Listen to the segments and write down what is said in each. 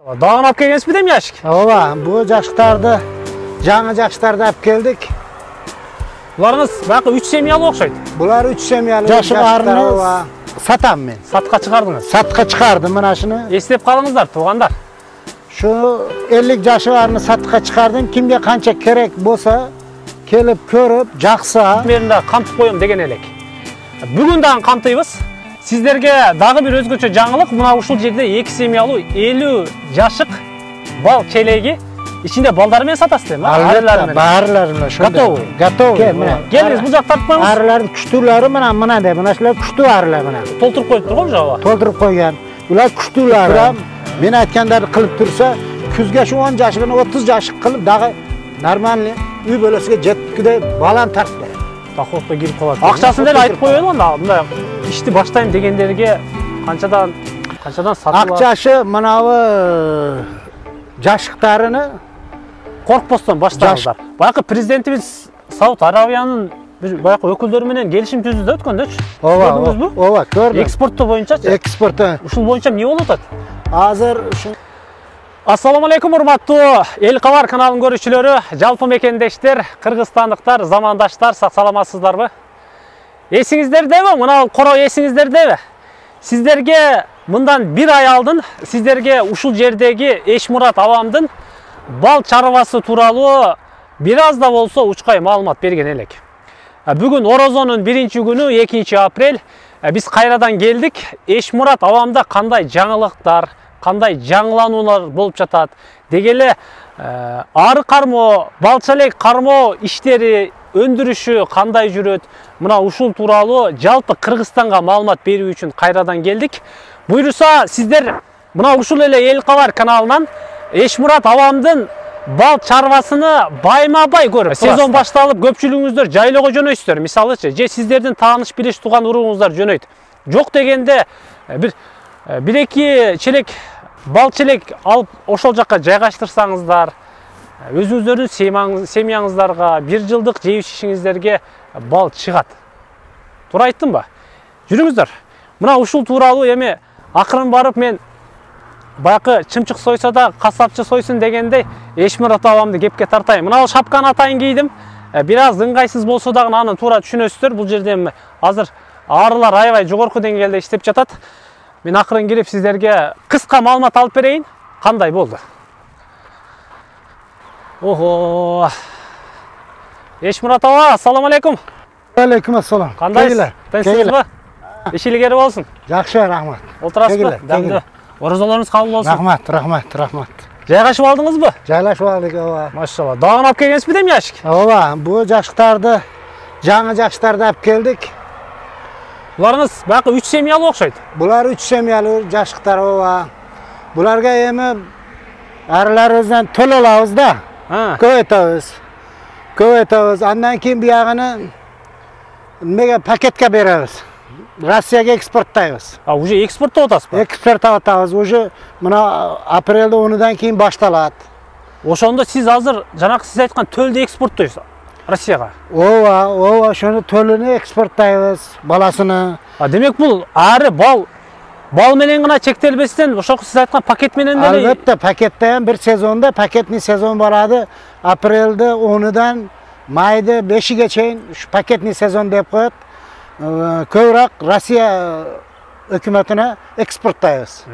Dağın alып келгенсizби дейм яшик? Ооба, bu жаштарды, жаңы жаштарды алып келдик. Буларыңыз баягы 3 семьялуу окшойт. Булар 3 семьялуу жаштарды сатам мен. Сатка чыгардыңыз. Сатка чыгардым мына шуну. Эстеп калыңыздар, туугандар. Şu 50 жашы барны сатка чыгардым. Кимге канча керек болса, келип көрүп, жакса Меринде камтып коем деген элек. Бүгүн дагы камтыйбыз. Сиздерге дагы бир өзгөчө жаңылык. Мына ушул жерде 2 семьялуу 50 жашык бал челеги ичинде балдар менен сатасыздар ма? Барлары менен ошондой. Готовы. Готовы. Келиңиз, бул жакта тартып коюңуз. Арылар күчтүүлөрү мына деп, мына шулар күчтүү арылар мына. Толтуруп коюптур го жаба. Толтуруп койгон. Улар күчтүүлөр. Мен айткандарды кылып турса, күзгө шу 10 жашыгын 30 жашык кылып дагы нормальный үй бөлөсүгө жеткиде балан тартып берет. Доходко кирип калат. Акчасын деле айтып коелу анда. Мындай ишти баштайм дегендерге канчадан сатылат? Акчасы мынабы жашыктарыны коркпостон баштаңыздар. Баягы президентибиз Сауд Арабиянын бир баягы өкүлдөрү менен келишим түздү да өткөндөгүчү. Көрдүңүзбү? Ооба, көрдүм. Экспорттоо боюнчачы? Экспортто. Ушул боюнча эмне болуп атат? Азыр ушу Ассаламу алейкум, урматтуу Эл Кабар каналынын көрүүчүлөрү, жалпы мекендештер, кыргызстандыктар, замандаштар, сак саламатсыздарбы? Эсиңиздердеби? Мына коро эсиңиздердеби? Сиздерге мындан 1 ай алдын сиздерге ушул жердеги Эшмурат абамдын бал чарбасы тууралуу бир аз да болсо учкай маалымат берген элек. Бүгүн Орозонун 1-күнү 2 апрель биз кайрадан келдик. Эшмурат абамда кандай жаңылыктар, кандай жаңылануулар болуп жатат дегеле ары кармоо, балчалек кармоо иштери өндүрүшү кандай жүрөт, мына ушул тууралуу жалпы Кыргызстанга маалымат берүү үчүн кайрадан келдик. Буйруса сиздер мына ушул эле Эл Кабар каналынан Эшмурат абамдын бал чарбасыны байма-бай көрүп, сезон башталып көпчүлүгүңүздөр жайлоого жөнөйсүздөр. Мисалычы, же сиздердин тааныш билиш туган уругуңуздар жөнөйт. Жок дегенде бир 1-2 челек бал челек алып ошол жакка жайгаштырсаңыздар, өзүңүздөрдүн семьяңыздарга 1 жылдык жеп-ишиңиздерге бал чыгат. Туура айттымбы? Жүрүңүздөр. Мына ушул тууралуу эми акырын барып мен баягы чымчык сойсо да касапчы сойсун дегендей Эшмурат абамды кепке тартайын. Мына шапканы атайын кийдим. Бир аз ыңгайсыз болсо дагы аны туура түшүнөсүздөр. Бул жерде азыр арылар аябай жогорку деңгээлде иштеп жатат. Мен акырын кирип сиздерге кыска маалымат алып берейин. Кандай болду? Охо. Эшмурат аба, ассаламу алейкум. Алейкум ассалам. Кандайсыз? Тынчсызбы? Ишилгери болсун. Жакшы, рахмат. Олтурасызбы? Дәмдүү. Орозолоруңуз кабыл болсун. Рахмат. Жайгашып алдыңызбы? Жайлашып алдык, ооба. Машалла. Дагы алып келгенсизби дейм яшик? Ооба, бу жаштарды, жаңы жаштарды алып келдик. Буларыңыз баягы 3 семьялуу окшойт. Булар 3 семьялуу жашыктар, ооба. Буларга эми арыларыбыздан төл алабыз да. Көбөйтөбүз. Андан кийин биягыны немеге пакетке беребиз. Россияга экспорттайбыз. Уже экспорттоп атасызбы? Экспорттоп атабыз. Уже мына апрелде 10-дан кийин башталат. Ошондо сиз азыр жанакы сиз айткан төлдү экспорттойсуз Россияга. Ооба, ошону төлүнү экспорттайбыз, баласыны. Демек бул ары бал менен гана чектелбестен, ошол сиз айткан пакет менен деле. Албетте, пакеттен бир сезонда пакетный сезон барады. Апрелде 10-дан майда 5-ге чейин ушу пакетный сезон деп коет. Көбүрөөк Россия өкмөтүнө экспорттайбыз.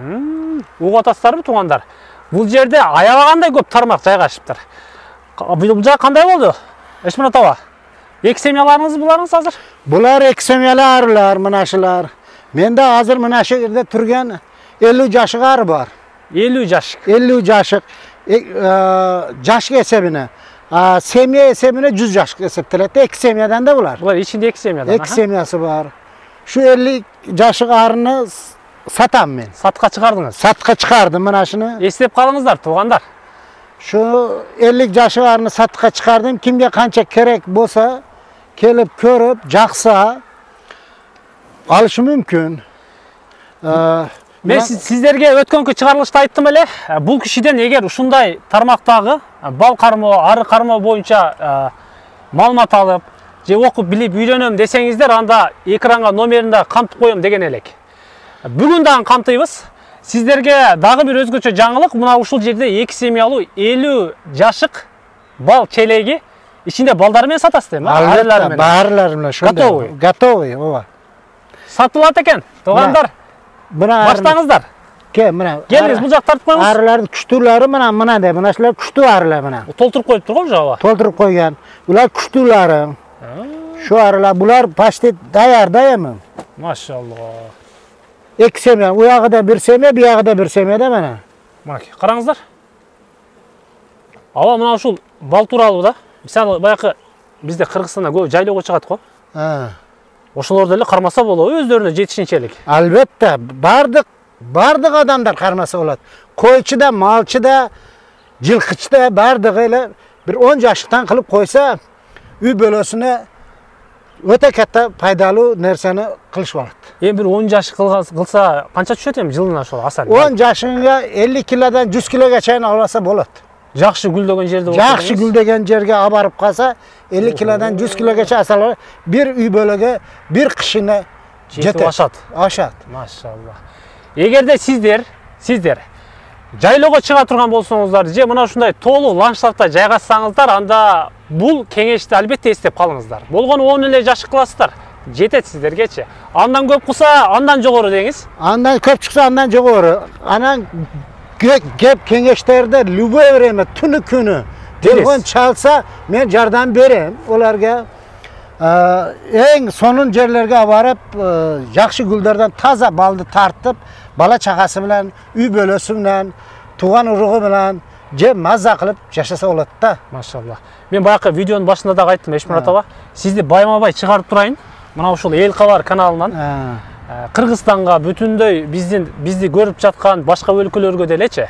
Угуп атасыздарбы, туугандар? Бул жерде аябагандай көп тармак жайгашыптыр. Бул жак кандай болду? Эшмурат аба. 2 семьяларыңыз буларыңыз азыр? Булар 2 семьялы арылар, мынашылар. Менде азыр мына жерде турган 50 жашык ары бар. 50 жашык. 50 жашык. Жашык эсебине. Семья эсебине 100 жашык эсептелет. 2 семьядан да булар. Булар ичинде 2 семьядан. 2 семьясы бар. Şu 50 жашык арыны сатам мен. Сатка чыгардыңыз? Сатка чыгардым мына шуну. Эстеп калыңыздар, туугандар. Şu 50 жашык арыны сатка чыгардым. Кимге канча керек болса, келип көрүп, жакса алышы мүмкүн. Мен сиздерге өткөнкү чыгарылышта айттым эле, бул кишиден эгер ушундай тармактагы бал кармоо, ары кармоо боюнча маалымат алып, же окуп билип үйрөнөм десеңиздер, анда экранга номеринде камтып коем деген элек. Бүгүн дагы камтыйбыз. Сиздерге дагы бир өзгөчө жаңылык. Мына ушул жерде 2 семьялуу 50 жашык бал челеги ичинде балдары менен сатасыздар эми? Албетте, баарлары менен ошондой. Готовый. Готовый, ооба. Сатылат экен. Туугандар, баштаңыздар. Мына. Келиңиз, бул жак тартып коюңуз. Арылардын күчтүүлөрү мына деп, мына шулар күчтүү арылар мына. Толтуруп коюптур го жаба. Толтуруп койгон. Булар күчтүүлөрү. Şu arılar, bular paşti dayar mı? Maşallah. 2 semya, u yağı da bir semya, bir yağı da bir semya da mana. Bak, qarаңыздар. Ава мына ушул бал тууралуу да. Мисалы баягы бизде Кыргызстанда көп жайлоого чыгат го. Ошолорду эле кармаса болобу өздөрүнө жетишинчелик? Albatta, bardıq adamlar karması olat. Koyçu da, malçı da, жылқычы da, bardıq ele bir 10 yaşıktan kılıp koysa, üy bölösüne öte katta faydalı nerseni kılış valat. Bir 10 yaş kılsa kança düşet em жылына ошол асар? 10 yaşınga 50 kilodan 100 kiloga çayın alasa bolat. Жакшы гүлдөгөн жерде болсо. Жакшы гүлдөгөн жерге абарып калса 50 kilodan 100 kilogacha asalar bir üy bölöge bir kışına жетип ашат. Ашат. Машалла. Эгерде сиздер жайлоого чыга турган болсоңуздар же мына ушундай тоолуу ландшафтта жайгашсаңыздар, анда бул кеңешти албетте эстеп калыңыздар. Болгону 10 эле жашык кыласыздар. Жетет сиздергечи. Андан көп кылса, андан жогору деңиз. Андан көп чыкса, андан жогору. Анан кеп кеңештерде любой время, түнү күнү телефон çalsa мен жардам берем оларга. Эң сонун жерлерге барып, жакшы гүлдөрдөн таза балды тартып, бала чагасы менен, үй бөлөсү менен, тууган уругу менен же маза кылып жашаса болот да. Машалла. Мен баягы видеонун башында да айттым, Эшмурат ага. Сизди байма-бай чыгарып турайын. Мына ушул Эл Кабар каналынан. Кыргызстанга бүтүндөй бизди көрүп жаткан башка өлкөлөргө делечи.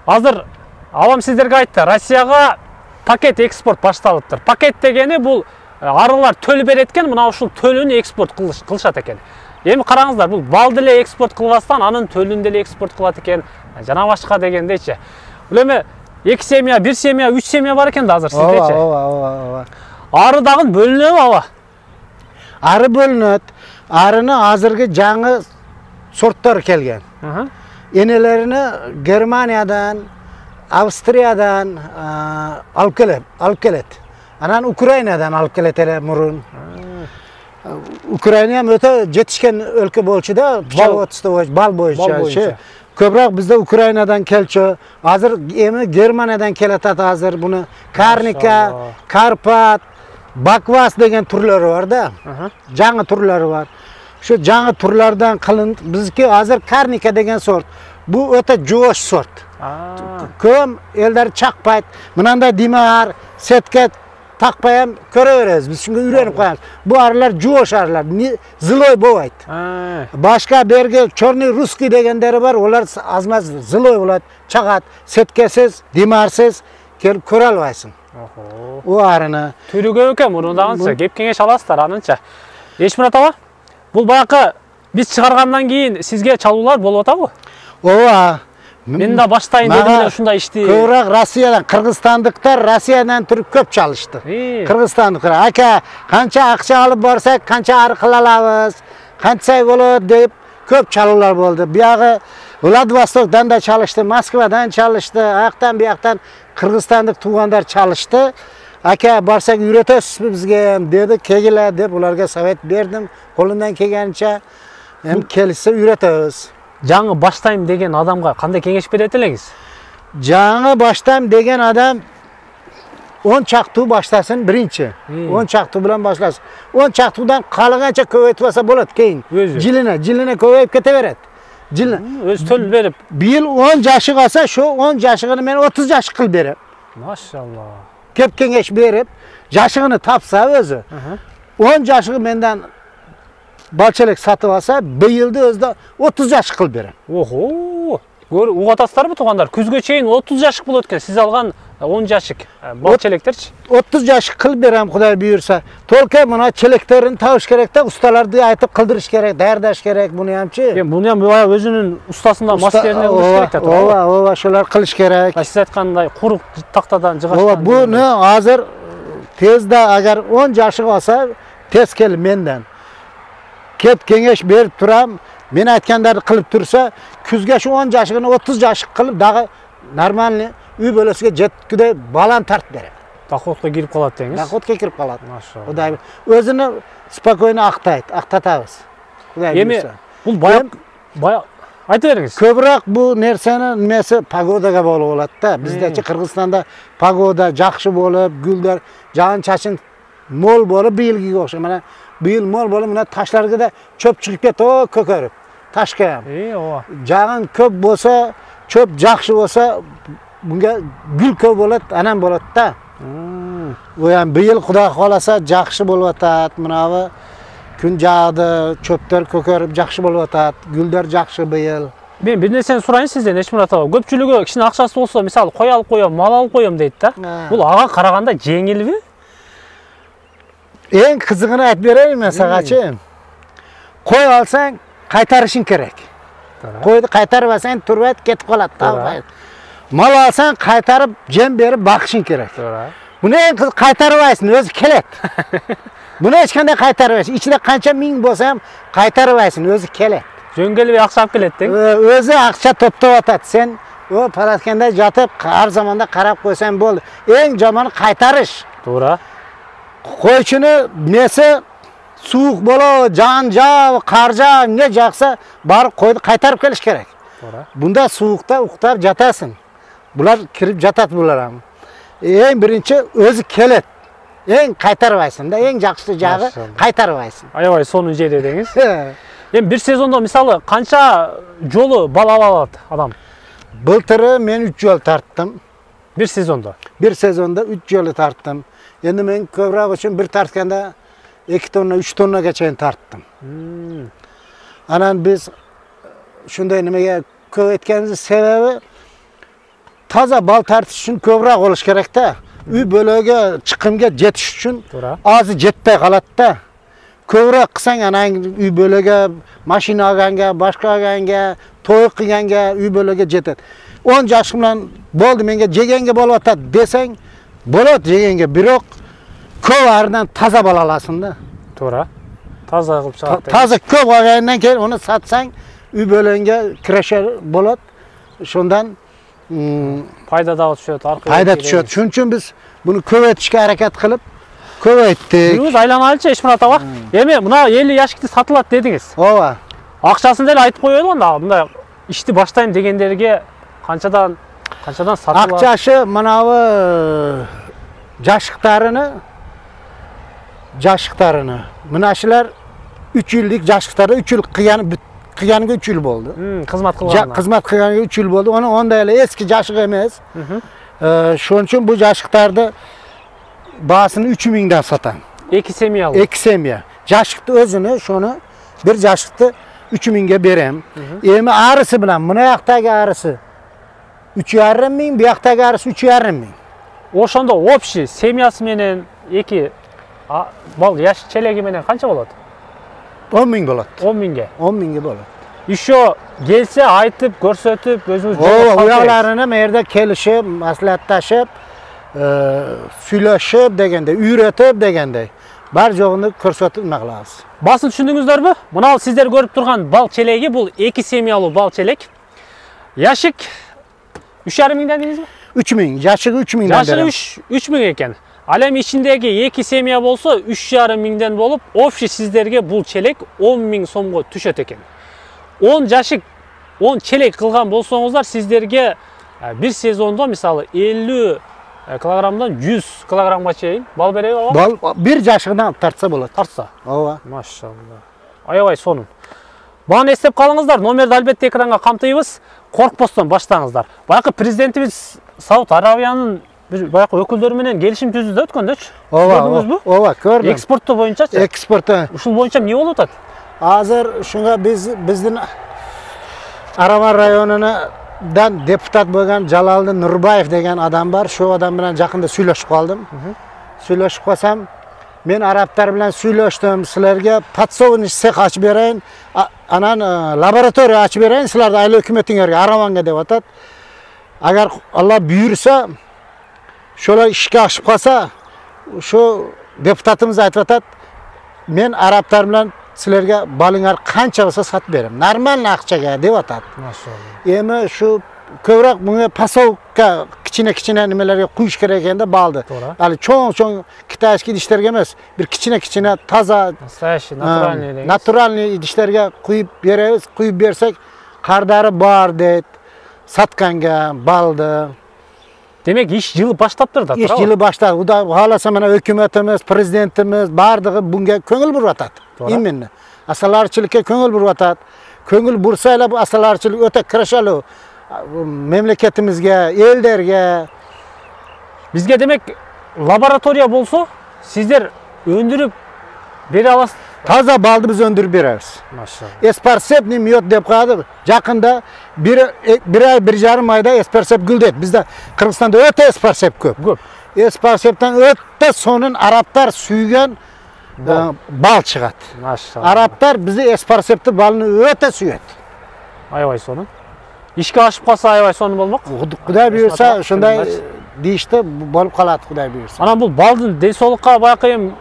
Азыр алам сиздерге айтты, Россияга пакет экспорт башталыптыр. Пакет дегени бул арылар төл берет экен, мына ушул төлүн экспорт кылышат экен. Эми караңыздар, бул балды эле экспорт кылбастан анын төлүн деле экспорт кылат экен. Жана башка дегендейчи. Бул эми 2 семья, 1 семья, 3 семья бар экен да азыр сиздечи. Ооба. Ары дагы бөлүнөбү аба? Ары бөлүнөт. Арыны азыркы жаңы сорттор келген. Энелерини Германиядан, Австриядан алып келет. Анан Украинадан алып келет эле мурун. Украина өтө жетишкен өлкө болчу да, бал боюнча. Көбүрөөк бизде Украинадан келчү. Азыр эми Германиядан келет азыр буну Карника, Карпат, Баквас деген түрлөрү бар да. Жаңы түрлөрү бар. Şu жаңы түрлөрдөн кылын бизки азыр Карника деген сорт. Бу өтө жоош сорт. Көм элдер чакпайт. Мынандай димар, сетке такпай эм көрө беребиз. Биз шунга үйрөнүп калабыз. Бу арылар жоош арылар, зылой болбойт. Башка берге черный русский дегендери бар, олар азмаз зылой болот, чагат, сеткесиз, димарсыз келип көрө албайсың. У арыны. Түрү көп экен, мурдагынча кеп кеңеш аласыздар анынча. Эшмурат ага, бул баягы биз чыгаргандан кийин сизге чалуулар болуп атабы? Ооба. Мен да баштайын дедим эле ушундай ишти. Көбүрөөк Россиядан, Кыргызстандыктар Россиядан туруп көп чалышты. Кыргызстандыктар, ака, канча акча алып барсак, канча ары кыла алабыз, канча болот деп көп чалуулар болду. Биягы Владивостоктан да чалышты, Москвадан чалышты, аяктан бияктан Кыргызстандык туугандар чалышты. Ака, барсак үйрөтөсүз бизге деди, кегиле деп уларга совет бердим. Колундан келгенче эми келсе үйрөтөбүз. Жаңы баштайм деген адамга кандай кеңеш берет элеңиз? Жаңы баштайм деген адам 10 чактуу баштасын биринчи. 10 чактуу менен баштасын. 10 чактуудан калганча көбөйтүп алса болот кейин. Жылына көбөйүп кете берет. Өз төл берип. Бил 10 жашык алса, şu 10 жашыгын мен 30 жашык кылып берем. Машалла. Кеп кеңеш берип, жашыгын тапса өзү. 10 жашыгы менден балчелек сатып алса, быйылды өздө 30 жашык кылып берем. Охо. Угатасыздарбы туугандар? Күзгө чейин 30 жашык болот экен. Сиз алган 10 жашык балчелектерчи? 30 жашык кылып берем, Кудай буйрса. Толка мына челектерин табыш керек да, ustaларды айтып кылдырыш керек, даярдаш керек буну ямчы. Эми буну ham өзүнүн устасында мастерине кылыш керек да. Ооба, ошолар кылыш керек. Сиз айткандай курук тактадан жыгашкан. Ооба, буну азыр тезде агар 10 жашык алса, тез кел менден. Кеп кеңеш берип турам. men aytganlarni qilib tursa, kuzga shu 10 yoshini 30 yoshga qilib, dağı normalniy uy bo'lasiga jetkiday baland tart beradi. Doходga kirib qoladi dengiz. Doходga kirib qoladi. Maşallah. Xudoy o'zini spokойно aqtatamiz. Xudoy Yemi bilsa. bu boya aytaveringiz. Ko'proq bu narsani nimasi pagodaga bog'liq bo'ladi-da. Bizdachi Qirg'izistonda pagoda yaxshi bo'lib, gullar, jag'in-chachin mo'l bo'lib, bu yilgiga o'xshaydi. Mana bu yil mo'l bo'lib, mana tashlarga cho'p chiqib ketdi, ko'karib. Tashga ham. Ova. Jag'in ko'p bo'lsa, cho'p yaxshi bo'lsa, bunga gul ko'p bo'ladi, anam bo'ladi-da. Bu ham bu yil xudo xolasa yaxshi bo'layotadi. Mana kun jag'di, cho'plar ko'karib yaxshi bo'layotadi. Gullar yaxshi bu yil. Men bir narsani so'rayman sizdan, Eshmurat aka. Ko'pchiligi kishini aqchasi bo'lsa, misol qo'y olib qo'yam, mal olib qo'yam deydi-da. Bu ağa qaraganda yengilmi? Eng qizig'ini aytib beraymi, sagachi? Qo'y olsang, qaytarishing kerak. Qo'yni qaytarib olsang, turib ketib qoladi. Mal olsang, qaytarib, jem berib boqishing kerak. Buni eng qaytarib olsin, o'zi keladi. Buni hech qanday qaytarib olsin. Ichida qancha ming bo'lsa ham qaytarib olsin, o'zi keladi. Jo'ngelib yaxshi olib keladi-deng. O'zi aqcha to'ptayotadi. Sen o palatkanda yotib, har zamonda qarab qo'ysang bo'ldi. Eng yomoni qaytarish. To'g'ri. Qo'ychini nesi suv bo'ladi, janjal, qarja, ne jaqsa, borib qo'yni qaytarib kelish kerak. To'g'ri. Bunda suvuqda uxtab jatasin. Bular kirib jatadi bular ham. Eng birinchi o'zi keladi. Eng qaytarib olsin-da, eng yaxshi jag'i qaytarib olsin. Ayvay sonuncu dediniz. Hem bir sezonda misali qancha jolu bal aladi adam? Былтыры men 3 yol tartdim. Bir sezonda. Bir sezonda 3 yolu tartdim. Endi men ko'proq uchun bir tartganda 2 tonna, 3 tonnagacha tartdim. Anan biz shunday nimaga ko'p etganimiz sababi toza bal tartish uchun ko'proq bo'lish kerak-da. Uy bo'lagiga chiqimga jetish uchun ozi jetmay qoladi-da. Ko'proq qilsang anang uy bo'lagiga, mashina olganga, boshqa olganga, to'y qilganga uy bo'lagiga jetadi. 10 yosh bilan bo'ldi menga jeganga bo'layotadi desang, bo'ladi jeganga, biroq ko'p aridan toza bo'la olasan-da. To'g'ri. Toza qilib chiqadi. Toza ko'p olgandan keyin uni satsang, uy bo'lagiga kirashar bo'ladi. Shundan Payda da tushadi, orqaga. Payda tushadi. Shuning uchun biz buni ko'paytirishga harakat qilib ko'paytdik. Siz aylanalicha Eshmurat aka. Endi buna 50 yoshlikni satıladi dedingiz. Ova. Ақшасын дәл айтып қойып еді мында ішті баштайым дегендерге қаншадан сатылады? Ақшасы мынауы жашықтарыны. Мынашылар 3 yıllık жашықтары 3 yıl қиянға 3 yıl болды. Қызмат қылғанына. Қызмат қылғанға 3 yıl болды. Оны онда әлі ескі жашық емес. Шон үшін бұл жашықтарды бағасını 3000'den satan. 2 семья алып. 2 семья. Жашықты өзünü şonu bir жашықты 3000'ge berem. Emi arısı bilen, buna yaktaki arısı 3,5 min, bir yaktaki arısı 3,5 min. Oşonda общий семьясы менен 2 bal yaş çelegi менен kança болады? 10 min болады. 10 minge. 10 minge болады. Еще gelse aytıp, görsötüp, özünüz o uyaqlarını merde kelişip, maslahatlaşıp, süйлöşüp degende, üretip degende. Бар жоғыны көрсөтүлмөк lazım. Басын түшүндүңүздөр? Мына сиздер көрүп турган бал челеги бул 2 семьялуу бал челек. Яшык 3,5 миңден дейсизби? 3 min, yaşığı 3 miңден. Яшыгы 3 миң экен. Ал эми ичиндеги 2 семья болсо 3,5 миңден болуп, общий сиздерге бул челек 10 миң сомго түшөт экен. 10 жашык 10 челек кылган болсоңуздар сиздерге bir сезондо мисалы 50 kilogramdan 100 kilogramga çeyin bal bereyim ama. Bal bir yaşıqdan tartsa болады. Tartsa. Ova. Maşallah. Ayabay sonun. Bana estep kalыңыздар. Номерді әлбетте экранға камтыйбыз. Коркпостон баштаңыздар. Баякы президентибиз Сауд Арабиянын баякы өкүлдөрү менен келишим түздү өткөндүчү. Ова. Ова, көрдүм. Экспорттоо боюнчачы. Экспортто. Ушул боюнча эмне болуп атат? Азыр шуңа биздин Араман районуна deputat bo'lgan Jaloliddin Nurbayev degan adam var. Şu adam bilan yaqinda suylashib qoldim. Suylashib qolsam, men arablar bilan suylashdim. Sizlarga подсобный sex ochib berayin, anan laboratoriya ochib berayin, sizlarni ayli hukumatingizga Aravanga deb atat. Agar Alloh buyursa, sholar ishga oshib qolsa, shu deputatimiz aytib atat, men arablar bilan sizlarga balinglar qancha bo'lsa sotib beraman. Normal aqchaga deb atadi. Maşallah. Endi shu ko'proq bunga pasovka kichina nimalarga quyish kerak ekanda balni. To'g'ri. Hali cho'ng kitayskiy idishlarga emas, bir kichina toza, Nastoящий, натуральный deymiz. naturalniy idishlarga quyib beramiz. Quyib bersak, qardari bor deydi. Satganga balni. Demek iş yılı başlaptır da. İş yılı başladı. Bu da halasa mana hökumetimiz, prezidentimiz bardığı bunga ko'ngil burvatadi. Iminni. Asalarchilikka ko'ngil burvatadi. Ko'ngil bursaylar bu asalarchilik o'ta kirishali memleketimizga, ellerge. Bizge demek laboratoriya bolsa sizler öndürüp beri alasınız. Taza balni biz öndürüp beramiz. Maşallah. Esparsepni miyot deb qo'yadi. Yaqinda bir ay 1,5 oyda esparsep guldaydi. Bizda Qirg'izistonda o'ta esparsep ko'p. Ko'p. Esparsepdan o'ta so'nin arablar suygan bal chiqadi. Maşallah. Arablar bizni esparsepni balni o'ta suyadi. Ayvay sonu. İşke aşıp qalsa ayvay sonu bolmoq. Xudoy buyursa shunday deyishdi, bo'lib qoladi Xudoy buyursa. Ana bu baldın densoqlikqa bayqayım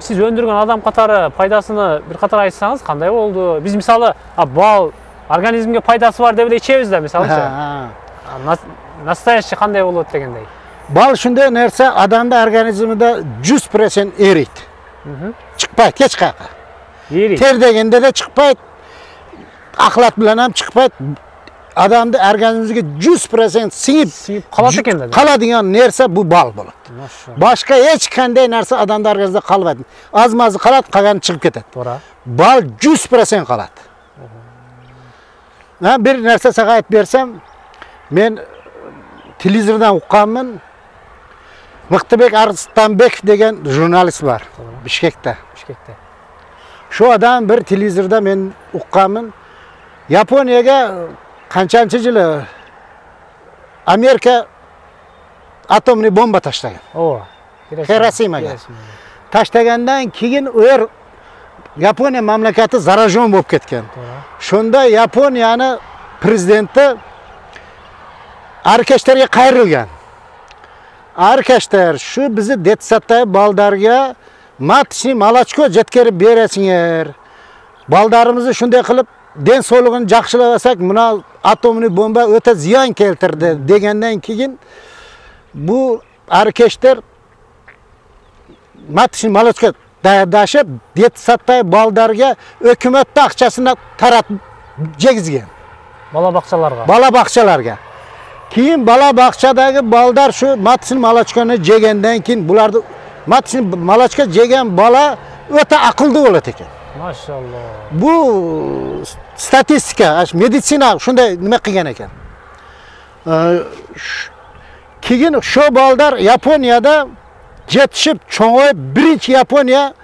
siz öndürgen adam qatarı paydasını bir qatar aytsanız qanday oldu? Biz misalı bal organizmге пайдасы бар деп эле ичебиz да мисалы. Настоящий qanday болот дегендей. Bal shunday narsa odamda organizmida 100% eriydi. Chiqmaydi hech qayerga. Eriydi. Ter deganda da chiqmaydi. Axlat bilan ham chiqmaydi. Odamda organizmiga 100% singib qoladi ekan da. Qoladigan narsa bu bal bo'ladi. Maşallah. Boshqa hech qanday narsa odamda organizmida qolmaydi. Azmazi qoladi, qolgani chiqib ketadi. To'g'ri. Bal 100% qoladi. Ben bir narsa sana aytib bersam, men televizordan uqqanman. Miqtibek Arstanbekov degan jurnalist var Bishkekda. Şu adam bir televizorda men uqqanman. Yaponiyaga qanchanchi yili Amerika atomli bomba tashlagan. O. Hiroshimaga. Tashlagandan keyin u yer Yaponiya mamlakati zarajon bo'lib ketgan. Shunda Yaponiyani prezidenti arkadaşlarga qayrilgan. Arkadaşlar, şu bizi detsatay baldarga matchi malachko jetkirib berasinglar. Baldarimizni shunday qilib den so'lig'ini yaxshilasak, buna atomli bomba o'ta ziyon keltirdi degandan keyin bu arkadaşlar matchi malachko dayadashib detsatay baldarga hukumat aqchasini taratib jegizgan. Bala baqchalarga. Keyin bala baqchadagi baldar shu matsin malachkani jegandan keyin bularni matsin malachka jegan bala o'ta aqlli bo'ladi ekan. Maşallah. Bu statistika, meditsina shunday nima qilgan ekan. Keyin shu baldar Yaponiyada yetishib cho'ng'ib birinchi Yaponiya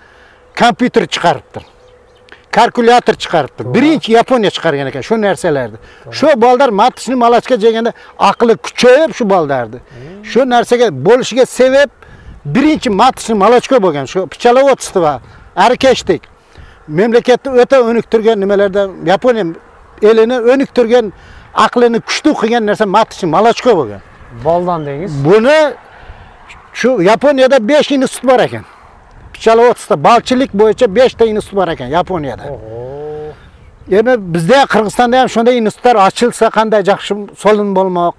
kompyuter chiqaribdi. Kalkulyator chiqaribdi. Birinchi Yaponiya chiqargan ekan shu narsalarni. Shu baldar matishni malachka jeganda aqli kuchayib shu baldardi. Shu narsaga bo'lishiga sebep birinchi matishni malachka bo'lgan. Shu Pichalovotsdi va Arkeshdek memlakatni o'ta o'niktirgan nimalardan Yaponiya elini o'niktirgan aqlini kuchli qilgan narsa matishni malachka bo'lgan. Baldan deysiz. Buni şu Yaponiyada 5 institut var ekan. Pichalovotsda balchilik bo'yicha 5 ta institut var ekan Yaponiyada. Endi bizda Qirg'izistonda ham shunday institutlar ochilsa qanday yaxshi solin bo'lmoq.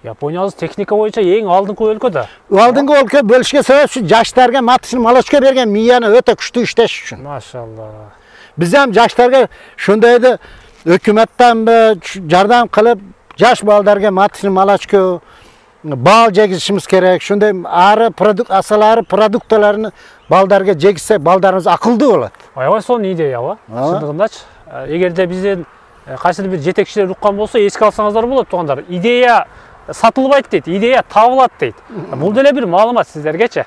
Yaponiya texnika bo'yicha eng oldingi o'lka-da. Oldingi o'lka bo'lishga sabab shu yoshlarga matishni malachka bergan miyani o'ta kuchli ishlash uchun. Maşallah. Biz ham yoshlarga shundaydi hukumatdan yordam qilib yosh bolalarga matishni malachka bal jegizishimiz kerak. Shunday ari asalari produktlarni baldarga jegizsak baldarimiz aqlli bo'ladi. Ayvay son ideya va. Shundaqdaч, egerде бизден qaysidir bir jetekçiler uqqan bolsa eski alsаңыздар болот тугандар. Ideya satılbaydı deydi, ideya табылат deydi. Бұл деле bir маалымат сиздергече.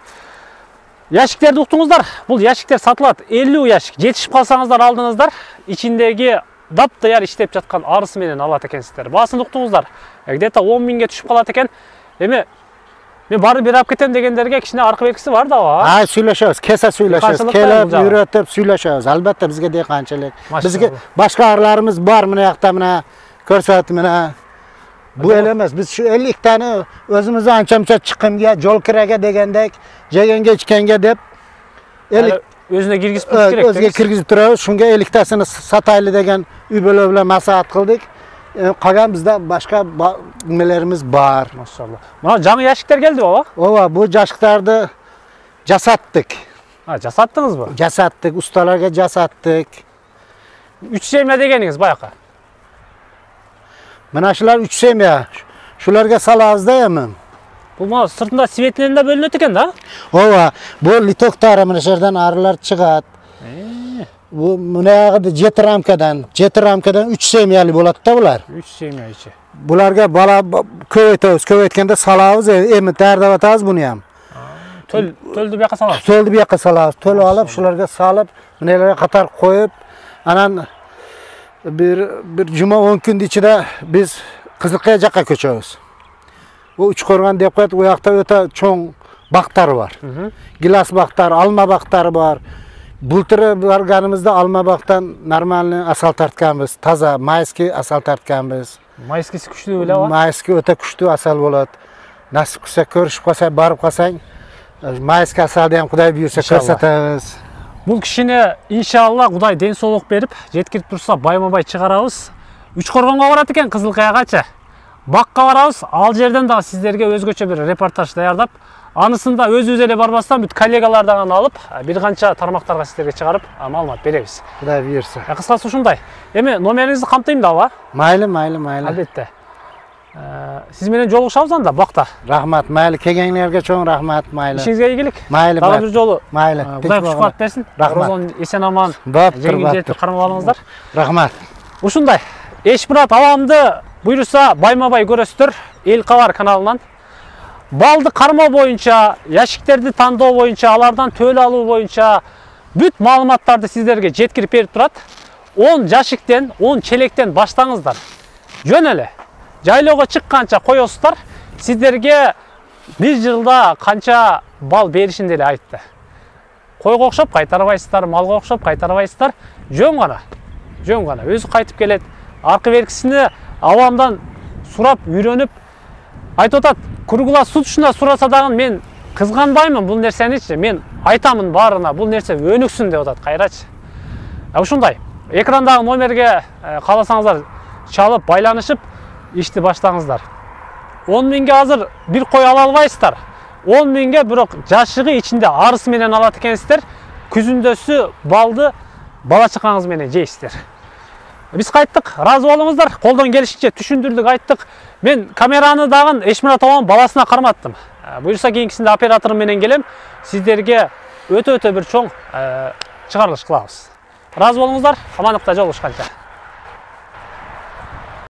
Яшиктерди уктуңуздар. Бұл яшиктер сатылат. 50 яшик. Жетишип калсаңыздар алдыңыздар, ичиндеги дап-даяр иштеп жаткан арысы менен алат экенсиздер. Баасын уктуңуздар. Где-то 10 миңге түшүп калат экен. Эми мен барып берип кетем дегендерге кичине аркы белгиси бар да ва. Сүйлөшөбүз, кеса сүйлөшөбүз, келип үйрөтүп сүйлөшөбүз. Албетте бизге дыйканчылык. Бизге башка арларыбыз бар, мына жакта мына көрсөтүп мына. Bu elemez. Biz şu 50 tane özümüzü ança-muncha chiqimga, jol kiraga degandek, jeganga ichganga deb 50 özüne kirgizip turup керек Özge kirgizip turabız. Şunga 50tasını sataylı degen übölö bilen maslahat kıldık. Kalan bizde başka nimelerimiz var. Maşallah. Buna жаңы ящиктер geldi baba. Ova bu jaşıktardı jasattık. Ha, jasattınız mı? Jasattık, ustalarga jasattık. 3 semya degeniniz bayaka. Mana shular 3 semya. Shularga salabız da yemim. Bu sırtında sivetlerinde bölünüyor eken da. Ova bu litoktar mana sherdan arılar çıgat. Bu munayagı 7 ramkadan 3 semyali bo'ladi da bular. 3 semya içi. Bularga bala ko'paytganda salabız, endi tardavatamiz buni ham. Tölді bu yoqqa salamiz. Tölni bu yoqqa salabız. Töl olib, shularga solib, bunalarga qator qo'yib, anan bir juma 10 kun ichida biz Qizilqaya jaqqa ko'chamiz. Bu Uchqo'rg'on deb qo'yadi, u yoqda o'ta cho'ng baqtar bor. Gilas baqtar, alma baqtari bor. Bultiri borganimizda alma baqdan normalniy asal tartganmiz, toza mayskiy asal tartganmiz. Mayskisi kuchli o'la va. Mayskiy o'ta kuchli asal bo'ladi. Nasib qilsa ko'rishib qolsang, borib qolsang, mayskiy asalni ham Xudoy buyursa ko'rsatamiz. Bu kishini inshaalloh Xudoy densoqlik berib, yetkirib tursa, bayma-bay chiqaramiz. Uchqo'rg'onga boradi ekan Qizilqayagacha. Baqqa baramiz, al жерден дагы сиздерге өзгөчө бир репортаж даярдап, анысында өзүбүз эле барбастан бүт коллегалардан алып, бир канча тармактарга сиздерге чыгарып, маалымат беребиз. Xudoy buyursa. Кыскасы ушундай. Эми номериңизди камтыйм дагы. Mayli. Албетте. Siz менен жолугушабыз анда бакта. Rahmat, mayli. Kelganlarga cho'ng rahmat, mayli. Işingizге ийгилик. Mayli. Дагы бир жолу. Mayli. Кудай кушкат берсин. Rahmat. Розон эсен аман. Жеңил жетип кармап алыңыздар. Rahmat. Ушундай. Эшмурат аламды буйруса байма-бай көрөсүздөр Эл Кабар каналынан. Балды кармоо боюнча, яшиктерди тандоо боюнча, алардан төл алуу боюнча бүт маалыматтарды сиздерге жеткирип берип турат. 10 жашиктен, 10 челектен баштаңыздар. Жөн эле. Жайлоого чыкканча коесуздар. Сиздерге бир жылда канча бал беришин деле айтты. Койго окшоп кайтарбайсыздар, малга окшоп кайтарбайсыздар. Жөн гана. Өзү кайтып келет. Аркы беркисини авамдан сурап, үйрөнүп айтып атат. Кургула сутушуна сураса дагы мен кызганбаймын бул нерсеничи. Мен айтамын баарына, бул нерсе өнүксүн деп атат кайрачы. Ушундай. Экрандагы номерге кааласаңыздар чалып, байланышып ишти баштаңыздар. 10 миңге азыр бир кой ала албайсыздар. 10 миңге бирок жашыгы ичинде арысы менен алат экенсиздер. Күзүндөсү балды бала чакаңыз менен жейсиздер. Биз кайттык, разы болуңуздар. Колдон келишинче түшүндүрдүк, айттык. Мен камераны дагы Эшмурат абам баласына карматтым. Буюрса кийинкисинде операторум менен келем. Сиздерге өтө бир чоң чыгарылыш кылабыз. Разы болуңуздар. Амандыкта жолугушканча.